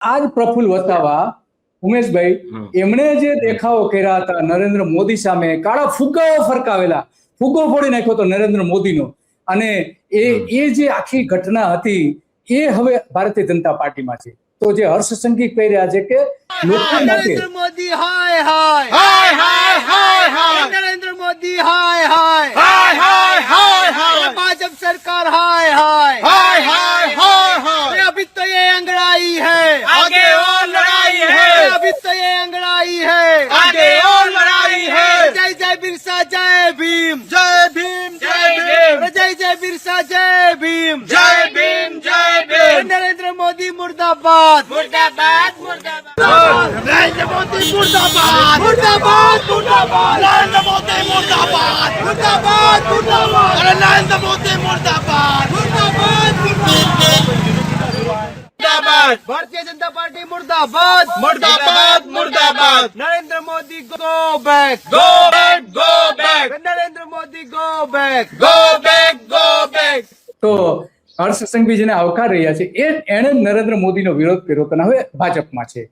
આજ પ્રફુલ્લ વસાવા ઉમેશભાઈ એમણે જે દેખાવો કર્યા હતા નરેન્દ્ર મોદી સામે, કાળા ફુગ્ગાઓ ફરકાવેલા, ફુગ્ગો ફોડી નાખ્યો હતો નરેન્દ્ર મોદીનો, અને એ જે આખી ઘટના હતી એ હવે ભારતીય જનતા પાર્ટીમાં છે. તો જે હર્ષ સંઘવી કહી રહ્યા છે કે લોકો નરેન્દ્ર મોદી હાય હાય હાય હાય હાય હાય, નરેન્દ્ર મોદી હાય હાય હાય હાય હાય હાય, भाजपा सरकार हाय हाय हाय हाय हाय हाय, अभी तो ये अंगड़ाई है आगे और लड़ाई है, अभी तो ये अंगड़ाई है आगे और लड़ाई है. जय जय बिरसा जय भीम जय भीम जय भीम, जय जय बिरसा जय भीम जय भीम जय भीम. नरेंद्र मोदी मुर्दाबाद मुर्दाबाद मुर्दाबाद, नरेंद्र मोदी मुर्दाबाद मुर्दाबाद मुर्दाबाद, नरेंद्र मोदी मुर्दाबाद मुर्दाबाद मुर्दाबाद, नरेंद्र मोदी मुर्दाबाद मुर्दाबाद मुर्दाबाद, भारतीय जनता पार्टी मुर्दाबाद मुर्दाबाद मुर्दाबाद, Narendra Modi go back go back go back, Narendra Modi go back go back go back. તો હર્ષ સંઘવી જેને આવકાર રહ્યા છે એને નરેન્દ્ર મોદીનો વિરોધ કર્યો હતો અને હવે ભાજપમાં છે.